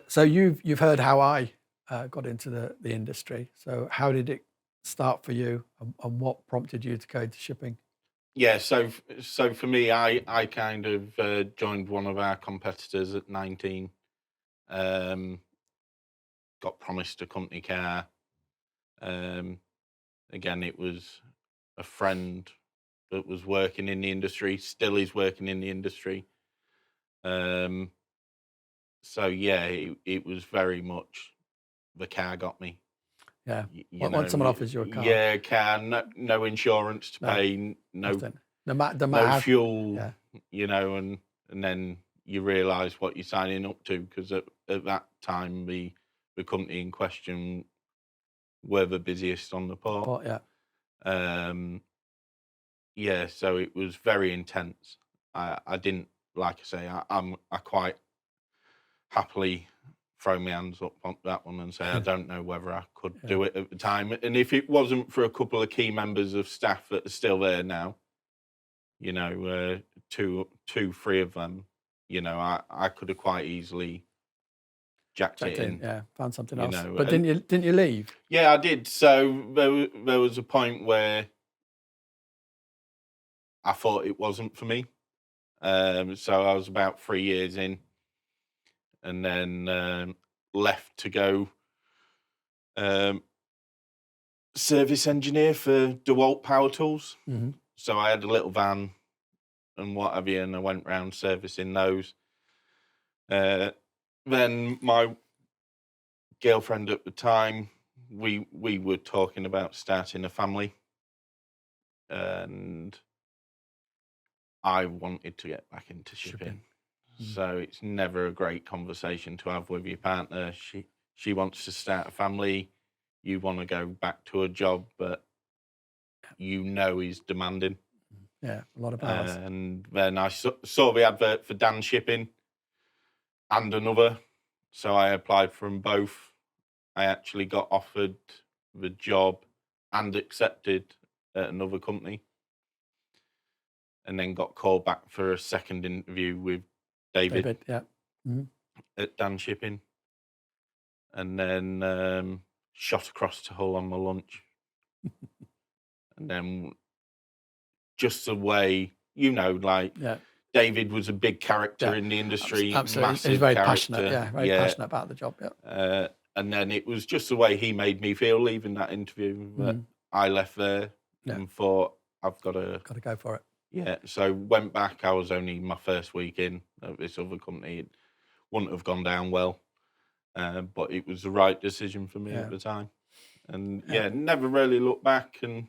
So you've heard how I got into the industry. So how did it start for you, and what prompted you to go into shipping? Yeah, so for me, I kind of joined one of our competitors at 19. Um, got promised a company car. Um, Again, it was a friend that was working in the industry, still is working in the industry. Um, so yeah, it was very much the car got me. Yeah. You When know, someone offers you a car, yeah, car, no insurance to no, pay, nothing. No matter no how. fuel, Yeah. and then you realise what you're signing up to, because at that time the company in question were the busiest on the port. But yeah. Um, yeah, so it was very intense. I didn't, like I say, I quite happily throw my hands up on that one and say I don't know whether I could Yeah. do it at the time. And if it wasn't for a couple of key members of staff that are still there now, three of them, I could have quite easily jacked it Checked in. in, Yeah. Found something you else. know. But And didn't you leave? yeah, I did. So there was a point where I thought it wasn't for me. So I was about 3 years in, and then left to go um, service engineer for DeWalt Power Tools. Hmm. So I had a little van and what have you, and I went round servicing those. Uh, then my girlfriend at the time, we were talking about starting a family, and I wanted to get back into shipping. Shipping. Mm. So it's never a great conversation to have with your partner. She wants to start a family. You want to go back to a job, but is demanding. Yeah. A lot of hours. And then I saw the advert for Dan Shipping and another, so I applied for them both. I actually got offered the job and accepted at another company, and then got called back for a second interview with David David. Yeah. Hmm. at Dan Shipping, and then shot across to Hull on my lunch, and then just the way, like Yeah. David was a big character Yeah. in the industry, Absolutely. He's massive very passionate. character, Yeah. Very yeah. passionate about the job. Yeah. And then it was just the way he made me feel leaving that interview that Mm. I left there Yeah. and thought I've got to, Got to go for it. yeah. So went back. I was only my first week in at this other company. It wouldn't have gone down well, but it was the right decision for me Yeah. at the time. And Yeah. yeah, never really looked back. And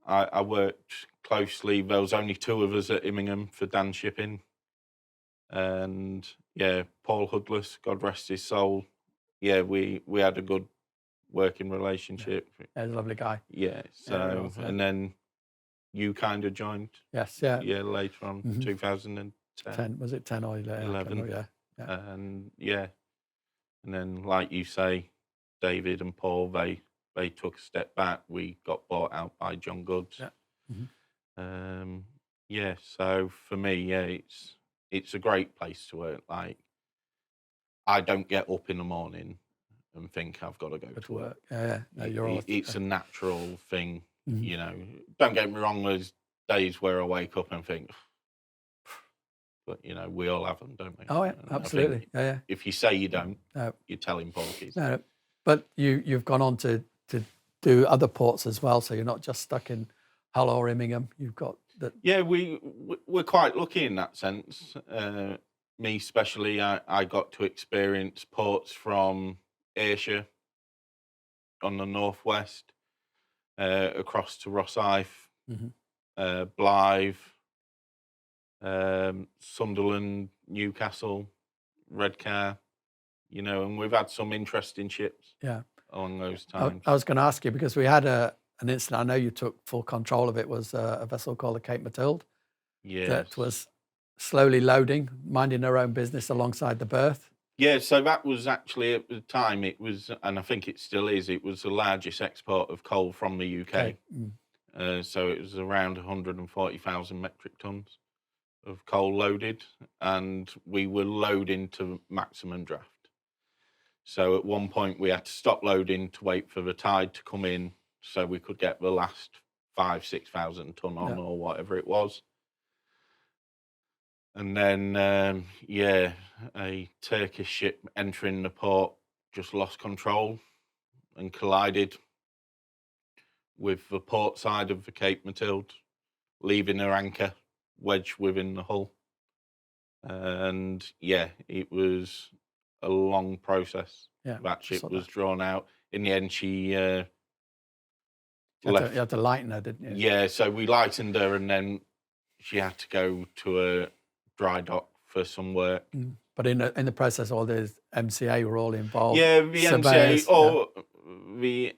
I worked closely. There was only two of us at Immingham for Dan Shipping, and yeah, Paul Hudless, God rest his soul. Yeah, we had a good working relationship. Yeah, he's a lovely guy. Yeah. Yeah, he So was, yeah. and then you kind of joined. Yes. Yeah. Yeah, later on, Mhm. 2010, 10, was it 10 or 11? I can't 11, remember, yeah. and yeah, and then like you say, David and Paul, they took a step back. We got bought out by John Goods. Yeah. Mhm. Yeah. So for me, yeah, it's a great place to work. Like, I don't get up in the morning and think I've got to go Good to work. Yeah, yeah. No, you're all. It's a natural thing, Mhm. Don't get me wrong, there's days where I wake up and think, but we all have them, don't we? Oh, yeah, And I absolutely. think Yeah, yeah. if you say you don't, No, you're telling porkies. no, no. But you've gone on to do other ports as well, so you're not just stuck in Hull or Immingham. You've got that. Yeah, we're quite lucky in that sense. Me especially, I got to experience ports from Ayrshire on the northwest, across to Rosyth, Mhm. Blythe, Sunderland, Newcastle, Redcar, and we've had some interesting ships Yeah. along those I times. was going to ask you because we had an incident. I know you took full control of it. Was a vessel called the Cape Mathilde Yes. that was slowly loading, minding her own business alongside the berth. Yeah, so that was actually at the time, it was, and I think it still is, it was the largest export of coal from the UK. Okay. Mm. So it was around 140,000 metric tons. of coal loaded, and we were loading to maximum draft. So at one point we had to stop loading to wait for the tide to come in so we could get the last 5,000-6,000 ton on or whatever it was. And then, a Turkish ship entering the port just lost control and collided with the port side of the Cape Mathilde, leaving her anchor wedged within the hull. And it was a long process. That ship was drawn out. In the end, she You had to lighten her, didn't you? Yeah, so we lightened her, and then she had to go to a dry dock for some work. But in the process, all the MCA were all involved. Yeah, the surveyors, MCA,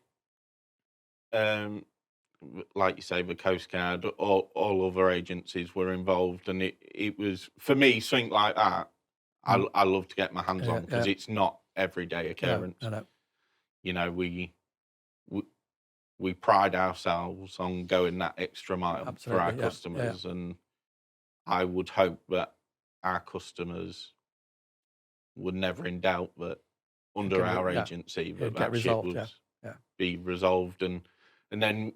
like you say, the Coast Guard, all other agencies were involved, and it was, for me, something like that, I love to get my hands on, because it's not everyday occurrence. No. You know, we pride ourselves on going that extra mile for our customers, and I would hope that our customers were never in doubt that under our agency that ship would be resolved. And then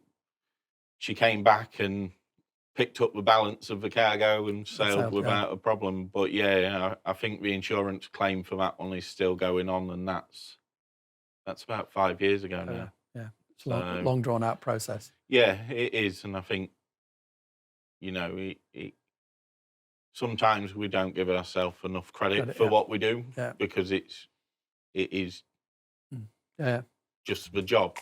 she came back and picked up the balance of the cargo and sailed without a problem. But I think the insurance claim for that one is still going on, and that's about 5 years ago now. It's a long drawn out process. Yeah, it is. And I think, you know, sometimes we don't give ourselves enough credit for what we do, because it is just the job.